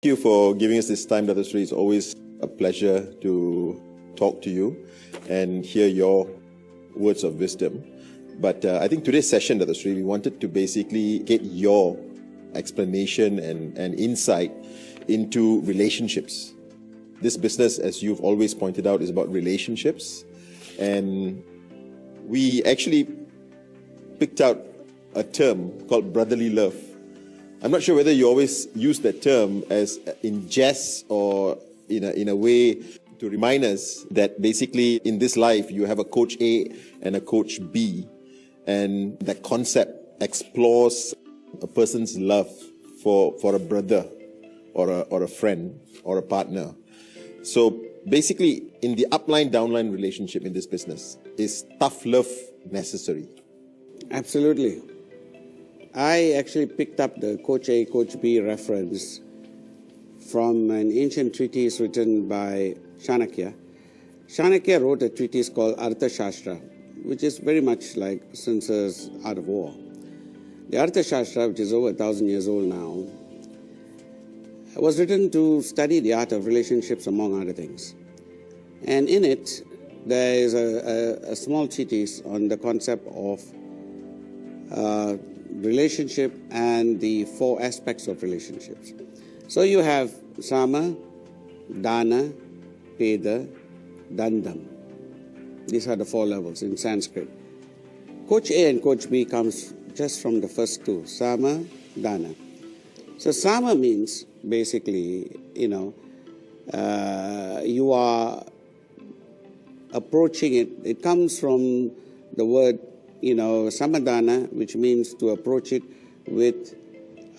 Thank you for giving us this time, Dr. Sri. It's always a pleasure to talk to you and hear your words of wisdom. But I think today's session, Dr. Sri, we wanted to basically get your explanation and insight into relationships. This business, as you've always pointed out, is about relationships. And we actually picked out a term called brotherly love. I'm not sure whether you always use that term as in jest or in a way to remind us that basically in this life you have a coach A and a coach B, and that concept explores a person's love for a brother or a friend or a partner. So basically in the upline downline relationship in this business, is tough love necessary? Absolutely. I actually picked up the Coach A, Coach B reference from an ancient treatise written by Chanakya. Chanakya wrote a treatise called Arthashastra, which is very much like Sun-Tzu's Art of War. The Arthashastra, which is over 1,000 years old now, was written to study the art of relationships, among other things. And in it, there is a small treatise on the concept of relationship and the four aspects of relationships. So you have Sama, Dana, Peda, Dandam. These are the four levels in Sanskrit. Coach A and Coach B comes just from the first two, Sama, Dana. So Sama means basically, you are approaching it. It comes from the word samadana, which means to approach it with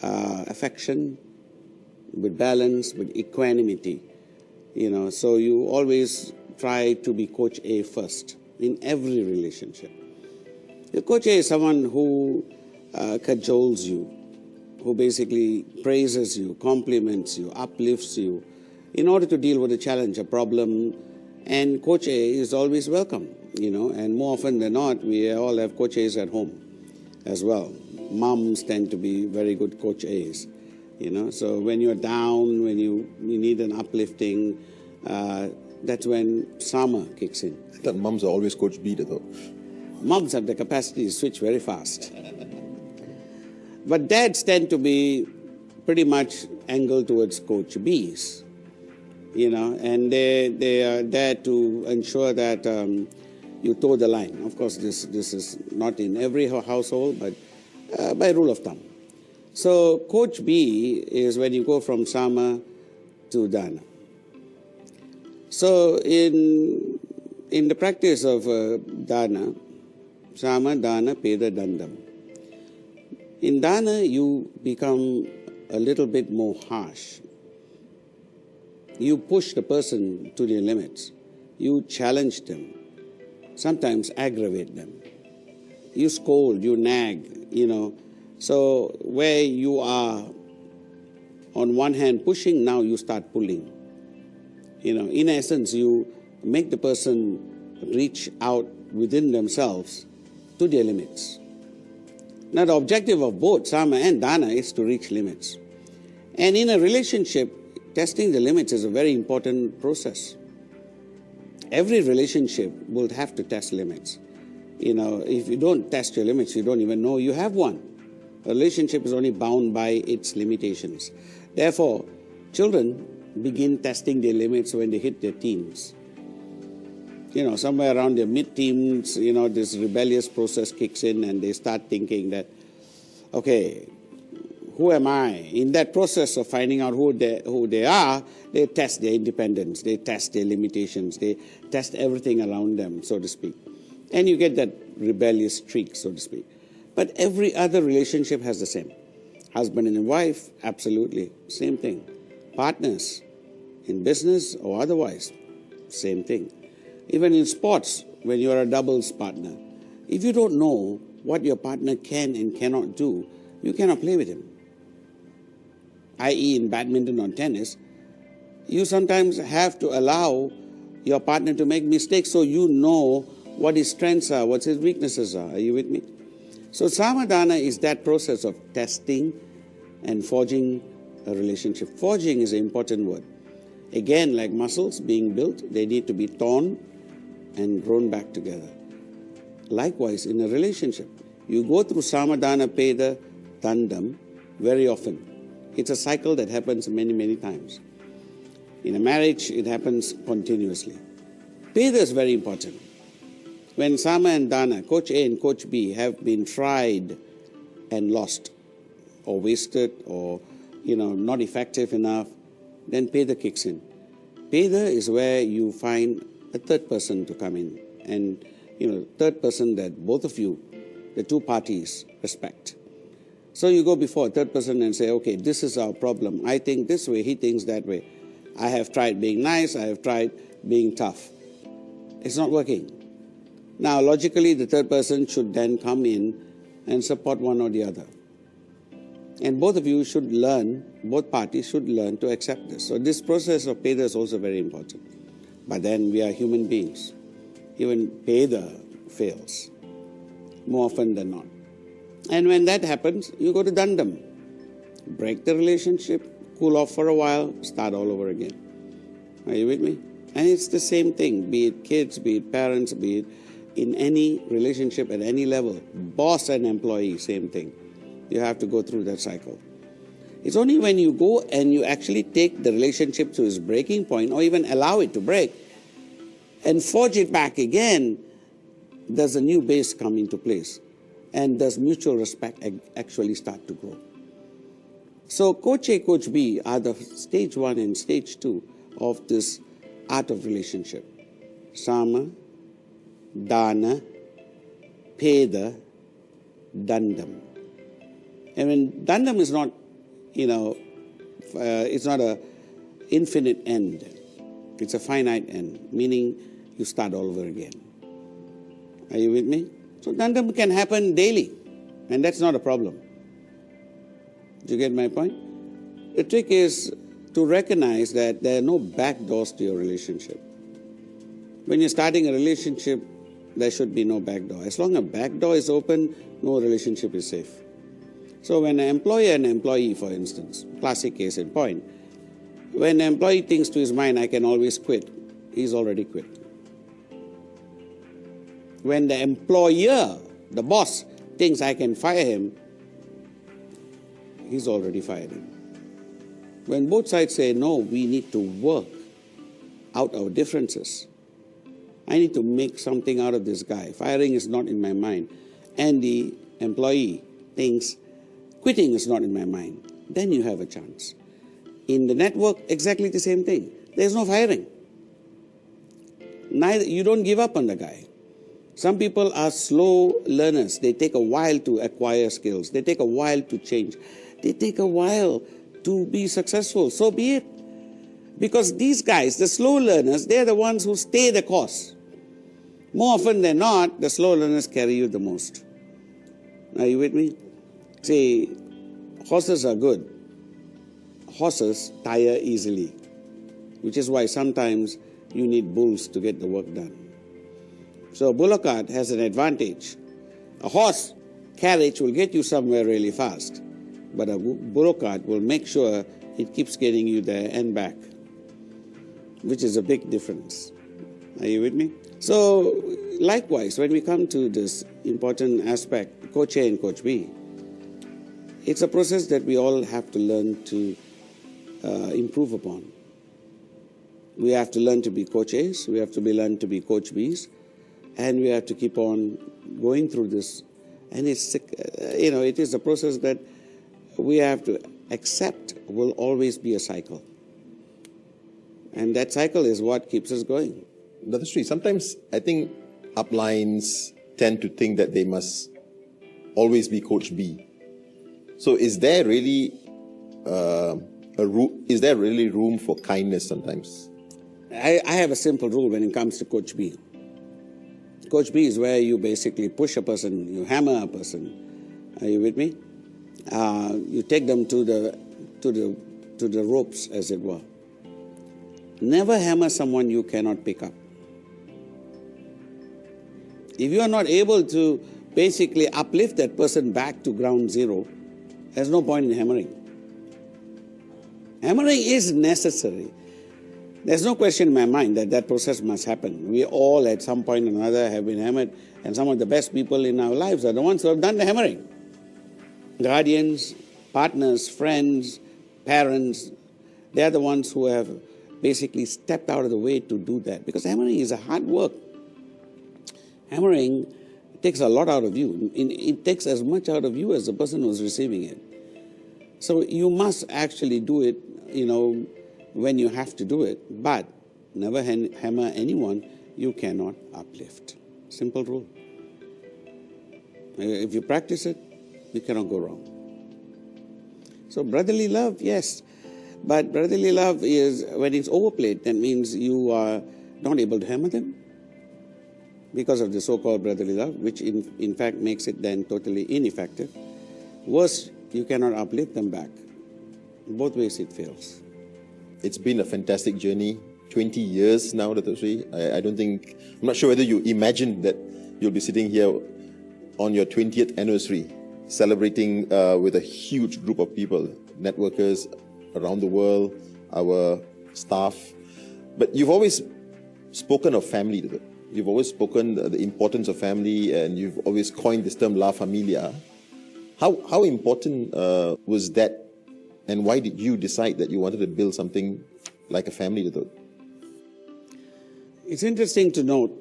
affection, with balance, with equanimity. So you always try to be Coach A first in every relationship. The Coach A is someone who cajoles you, who basically praises you, compliments you, uplifts you in order to deal with a challenge, a problem, and Coach A is always welcome. And more often than not, we all have Coach A's at home as well. Moms tend to be very good Coach A's, So when you're down, when you need an uplifting, that's when Sama kicks in. I thought moms are always Coach B, though. Moms have the capacity to switch very fast. But dads tend to be pretty much angled towards Coach B's, and they are there to ensure that you toe the line. Of course, this is not in every household, but by rule of thumb. So Coach B is when you go from Sama to Dana. So in the practice of Dana, Sama, Dana, Peda, Dandam. In Dana, you become a little bit more harsh. You push the person to their limits. You challenge them. Sometimes aggravate them. You scold, you nag, So where you are on one hand pushing, now you start pulling. In essence, you make the person reach out within themselves to their limits. Now the objective of both Sama and Dana is to reach limits. And in a relationship, testing the limits is a very important process. Every relationship will have to test limits. If you don't test your limits, you don't even know you have one. A relationship is only bound by its limitations. Therefore, children begin testing their limits when they hit their teens. Somewhere around their mid-teens, this rebellious process kicks in and they start thinking that, okay, who am I? In that process of finding out who they are, they test their independence, they test their limitations, they test everything around them, so to speak. And you get that rebellious streak, so to speak. But every other relationship has the same. Husband and wife, absolutely, same thing. Partners, in business or otherwise, same thing. Even in sports, when you're a doubles partner, if you don't know what your partner can and cannot do, you cannot play with him. I.e. in badminton or tennis, you sometimes have to allow your partner to make mistakes so you know what his strengths are, what his weaknesses are. Are you with me? So Samadana is that process of testing and forging a relationship. Forging is an important word. Again, like muscles being built, they need to be torn and grown back together. Likewise, in a relationship, you go through Samadana, Peda, Dandam very often. It's a cycle that happens many, many times. In a marriage, it happens continuously. Peda is very important. When Sama and Dana, coach A and coach B, have been tried and lost, or wasted, or not effective enough, then Peda kicks in. Peda is where you find a third person to come in, and third person that both of you, the two parties, respect. So you go before a third person and say, okay, this is our problem. I think this way, he thinks that way. I have tried being nice, I have tried being tough. It's not working. Now, logically, the third person should then come in and support one or the other. And both of you should learn, both parties should learn to accept this. So this process of Peda is also very important. But then we are human beings. Even Peda fails, more often than not. And when that happens, you go to Dandam. Break the relationship, cool off for a while, start all over again. Are you with me? And it's the same thing, be it kids, be it parents, be it in any relationship at any level. Boss and employee, same thing. You have to go through that cycle. It's only when you go and you actually take the relationship to its breaking point, or even allow it to break, and forge it back again, does a new base come into place. And does mutual respect actually start to grow. So Coach A, Coach B are the stage 1 and stage 2 of this art of relationship. Sama, Dana, Peda, Dandam. And when Dandam is not, it's not an infinite end. It's a finite end, meaning you start all over again. Are you with me? So Dandam can happen daily, and that's not a problem. Do you get my point? The trick is to recognize that there are no back doors to your relationship. When you're starting a relationship, there should be no back door. As long as a back door is open, no relationship is safe. So when an employer and employee, for instance, classic case in point, when an employee thinks to his mind, I can always quit, he's already quit. When the employer, the boss, thinks I can fire him, he's already fired him. When both sides say, no, we need to work out our differences. I need to make something out of this guy. Firing is not in my mind. And the employee thinks quitting is not in my mind. Then you have a chance. In the network, exactly the same thing. There's no firing. You don't give up on the guy. Some people are slow learners. They take a while to acquire skills. They take a while to change. They take a while to be successful. So be it. Because these guys, the slow learners, they're the ones who stay the course. More often than not, the slow learners carry you the most. Are you with me? See, horses are good. Horses tire easily, which is why sometimes you need bulls to get the work done. So a bullock cart has an advantage. A horse carriage will get you somewhere really fast, but a bullock cart will make sure it keeps getting you there and back, which is a big difference. Are you with me? So likewise, when we come to this important aspect, Coach A and Coach B, it's a process that we all have to learn to improve upon. We have to learn to be Coach A's, we have to learn to be Coach B's, and we have to keep on going through this. And it's, it is a process that we have to accept will always be a cycle. And that cycle is what keeps us going. Dr. Sri, sometimes I think uplines tend to think that they must always be Coach B. So is there really room for kindness sometimes? I have a simple rule when it comes to Coach B. Coach B is where you basically push a person, you hammer a person. Are you with me? You take them to the ropes, as it were. Never hammer someone you cannot pick up. If you are not able to basically uplift that person back to ground zero, there's no point in hammering. Hammering is necessary. There's no question in my mind that that process must happen. We all at some point or another have been hammered, and some of the best people in our lives are the ones who have done the hammering. Guardians, partners, friends, parents, they are the ones who have basically stepped out of the way to do that. Because hammering is a hard work. Hammering takes a lot out of you. It takes as much out of you as the person who's receiving it. So you must actually do it, when you have to do it. But never hammer anyone you cannot uplift. Simple rule. If you practice it, you cannot go wrong. So brotherly love, yes. But brotherly love is, when it's overplayed, that means you are not able to hammer them because of the so-called brotherly love, which in fact makes it then totally ineffective. Worse, you cannot uplift them back. Both ways it fails. It's been a fantastic journey, 20 years now, Dr. Sri. I'm not sure whether you imagined that you'll be sitting here on your 20th anniversary, celebrating with a huge group of people, networkers around the world, our staff. But you've always spoken of family, Dr. You've always spoken the importance of family, and you've always coined this term, La Familia. How important was that, and why did you decide that you wanted to build something like a family, Dr.? It's interesting to note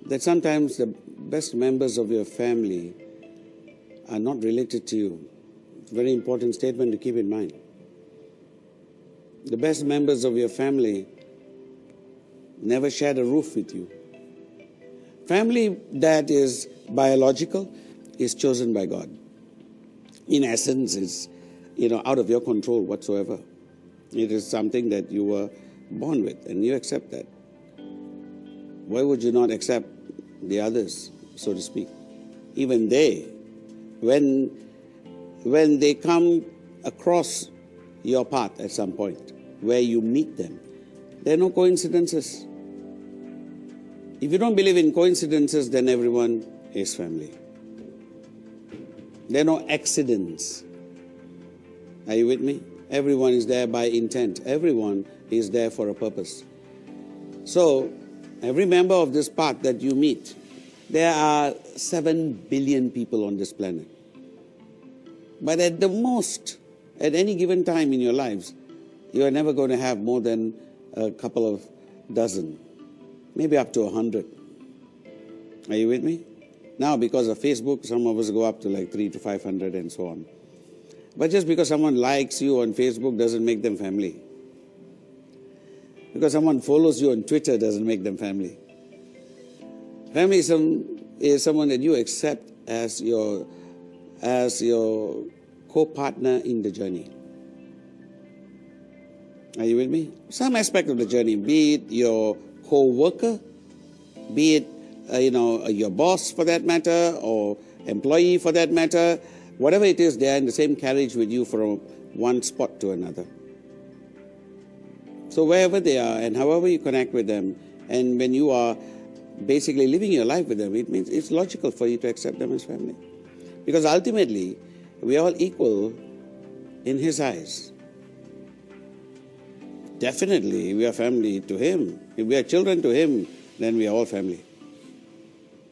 that sometimes the best members of your family are not related to you. It's a very important statement to keep in mind. The best members of your family never shared a roof with you. Family that is biological is chosen by God. In essence, it's out of your control whatsoever. It is something that you were born with, and you accept that. Why would you not accept the others, so to speak? Even they, when they come across your path at some point, where you meet them, there are no coincidences. If you don't believe in coincidences, then everyone is family. There are no accidents. Are you with me? Everyone is there by intent. Everyone is there for a purpose. So, every member of this path that you meet, there are 7 billion people on this planet. But at the most, at any given time in your lives, you are never going to have more than a couple of dozen, maybe up to 100. Are you with me? Now, because of Facebook, some of us go up to like 300 to 500 and so on. But just because someone likes you on Facebook doesn't make them family. Because someone follows you on Twitter doesn't make them family. Family is someone that you accept as your co-partner in the journey. Are you with me? Some aspect of the journey, be it your co-worker, be it your boss for that matter, or employee for that matter, whatever it is, they are in the same carriage with you from one spot to another. So wherever they are and however you connect with them, and when you are basically living your life with them, it means it's logical for you to accept them as family. Because ultimately, we are all equal in His eyes. Definitely, we are family to Him. If we are children to Him, then we are all family.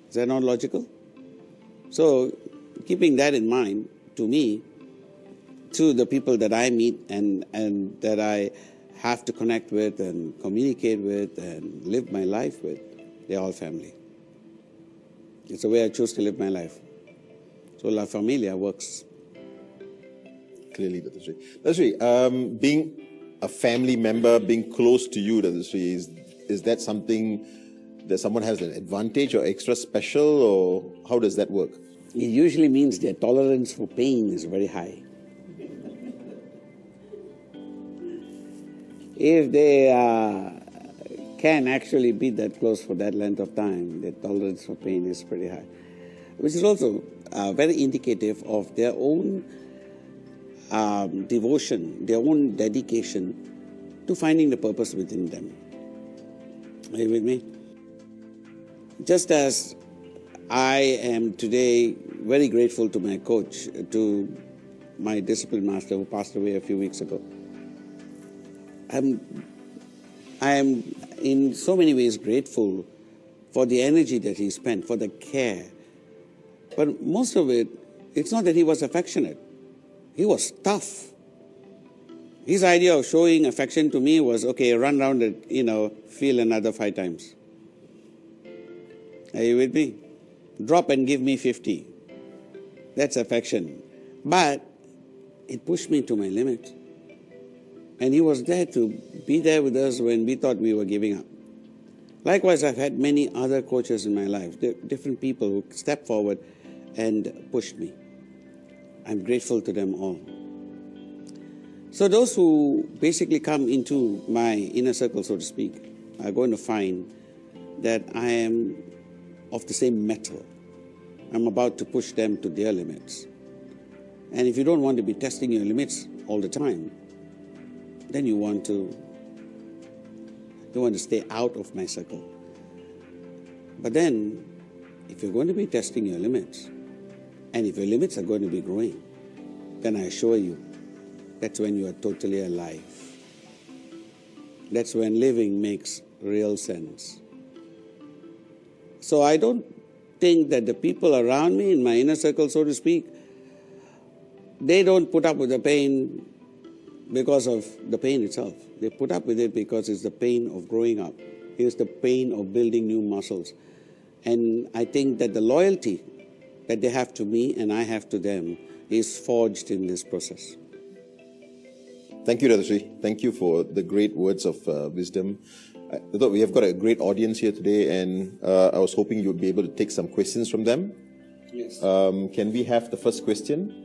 Is that not logical? So, keeping that in mind, to me, to the people that I meet and that I have to connect with and communicate with and live my life with, they're all family. It's the way I choose to live my life. So La Familia works. Clearly, Dr. Sri. Dr. Sri, being a family member, being close to you, Dr. Sri, is that something that someone has an advantage or extra special, or how does that work? It usually means their tolerance for pain is very high. If they can actually be that close for that length of time, their tolerance for pain is pretty high. Which is also very indicative of their own devotion, their own dedication to finding the purpose within them. Are you with me? Just as I am today very grateful to my coach to my discipline master who passed away a few weeks ago. I am in so many ways grateful for the energy that he spent, for the care. But most of it, it's not that he was affectionate. He was tough. His idea of showing affection to me was, okay, run around and, feel another 5 times. Are you with me? Drop and give me 50. That's affection. But it pushed me to my limit. And he was there to be there with us when we thought we were giving up. Likewise, I've had many other coaches in my life, different people who stepped forward and pushed me. I'm grateful to them all. So those who basically come into my inner circle, so to speak, are going to find that I am of the same metal. I'm about to push them to their limits. And if you don't want to be testing your limits all the time, then you want to stay out of my circle. But then, if you're going to be testing your limits, and if your limits are going to be growing, then I assure you, that's when you are totally alive. That's when living makes real sense. So I don't think that the people around me in my inner circle, so to speak, they don't put up with the pain because of the pain itself. They put up with it because it's the pain of growing up. It's the pain of building new muscles. And I think that the loyalty that they have to me and I have to them is forged in this process. Thank you, Datusri. Thank you for the great words of wisdom. I thought we have got a great audience here today, and I was hoping you would be able to take some questions from them. Yes. Can we have the first question?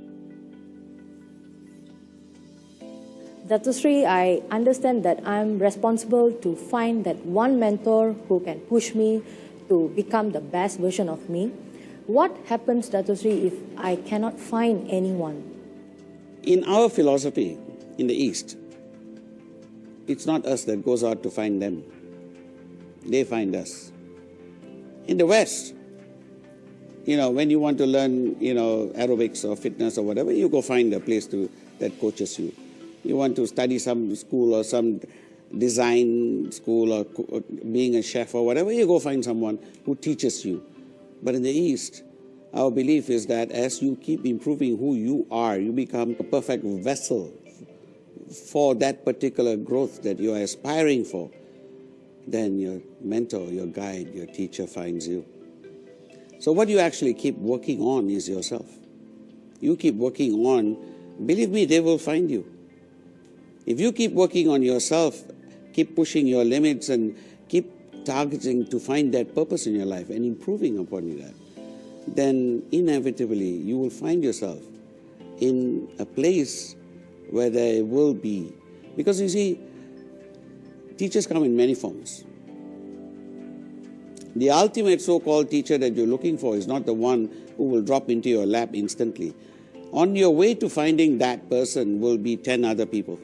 Datusri, I understand that I'm responsible to find that one mentor who can push me to become the best version of me. What happens, Datusri, if I cannot find anyone? In our philosophy, in the East, it's not us that goes out to find them. They find us. In the West, when you want to learn, aerobics or fitness or whatever, you go find a place that coaches you. You want to study some school or some design school or being a chef or whatever, you go find someone who teaches you. But in the East, our belief is that as you keep improving who you are, you become a perfect vessel for that particular growth that you are aspiring for. Then your mentor, your guide, your teacher finds you. So what you actually keep working on is yourself. You keep working on, believe me, they will find you. If you keep working on yourself, keep pushing your limits and keep targeting to find that purpose in your life and improving upon that, then inevitably you will find yourself in a place where there will be, because you see, teachers come in many forms. The ultimate so-called teacher that you're looking for is not the one who will drop into your lap instantly. On your way to finding that person will be 10 other people.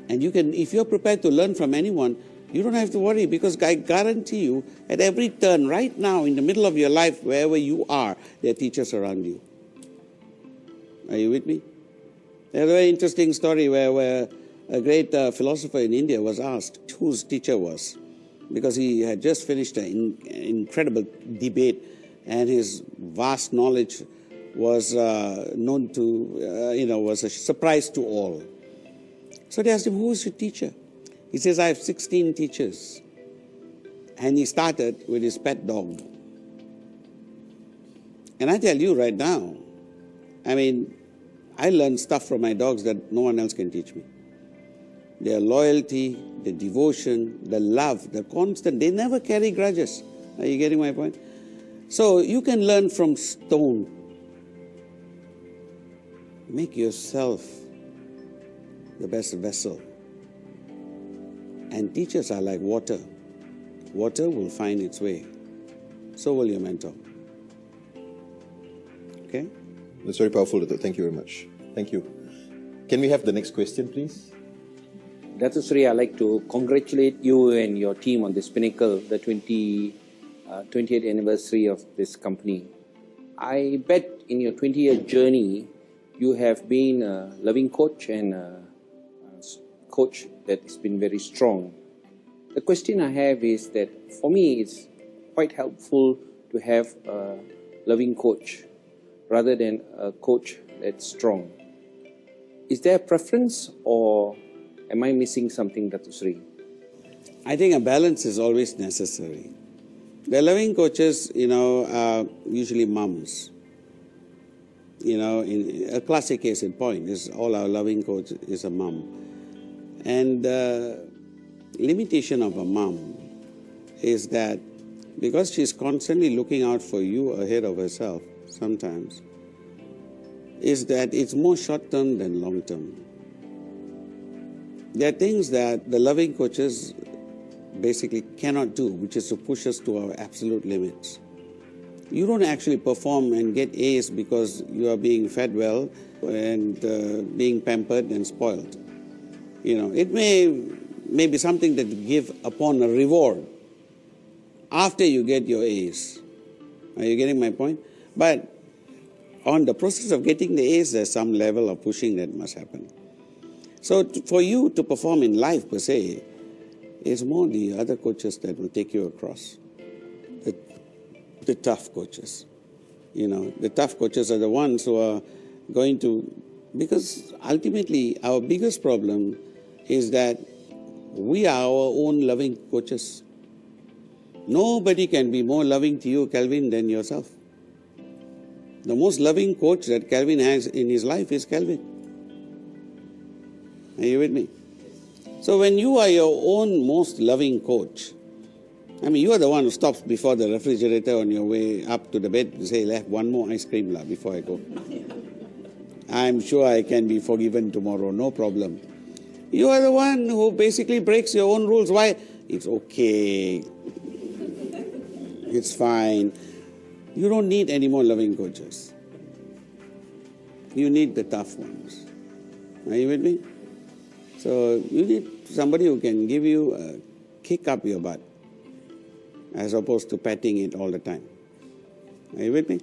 And you can, if you're prepared to learn from anyone, you don't have to worry, because I guarantee you, at every turn, right now, in the middle of your life, wherever you are, there are teachers around you. Are you with me? There's a very interesting story where a great philosopher in India was asked whose teacher was, because he had just finished an incredible debate, and his vast knowledge was known to, was a surprise to all. So they asked him, who is your teacher? He says, I have 16 teachers. And he started with his pet dog. And I tell you right now, I learned stuff from my dogs that no one else can teach me. Their loyalty, the devotion, the love, the constant, they never carry grudges. Are you getting my point? So you can learn from stone. Make yourself the best vessel. And teachers are like water. Water will find its way. So will your mentor. Okay? That's very powerful. Thank you very much. Thank you. Can we have the next question, please? Datusri, I'd like to congratulate you and your team on this pinnacle, the 20th anniversary of this company. I bet in your 20-year journey, you have been a loving coach and a coach that has been very strong. The question I have is that for me it's quite helpful to have a loving coach rather than a coach that's strong. Is there a preference or am I missing something, Dato' Sri? I think a balance is always necessary. The loving coaches, are usually mums. In a classic case in point is all our loving coach is a mum. And the limitation of a mum is that because she's constantly looking out for you ahead of herself sometimes, is that it's more short-term than long-term. There are things that the loving coaches basically cannot do, which is to push us to our absolute limits. You don't actually perform and get A's because you are being fed well and being pampered and spoiled. It may be something that you give upon a reward after you get your A's. Are you getting my point? But on the process of getting the A's, there's some level of pushing that must happen. So for you to perform in life per se, it's more the other coaches that will take you across. The tough coaches. The tough coaches are the ones who are going to, because ultimately our biggest problem is that we are our own loving coaches. Nobody can be more loving to you, Kelvin, than yourself. The most loving coach that Kelvin has in his life is Kelvin. Are you with me? So when you are your own most loving coach, you are the one who stops before the refrigerator on your way up to the bed to say, "Left one more ice cream before I go." I'm sure I can be forgiven tomorrow, no problem. You are the one who basically breaks your own rules. Why? It's okay. It's fine. You don't need any more loving coaches. You need the tough ones. Are you with me? So you need somebody who can give you a kick up your butt as opposed to patting it all the time. Are you with me?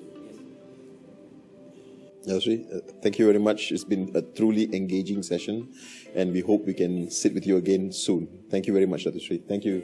Sri, thank you very much. It's been a truly engaging session and we hope we can sit with you again soon. Thank you very much, Dato' Sri. Thank you.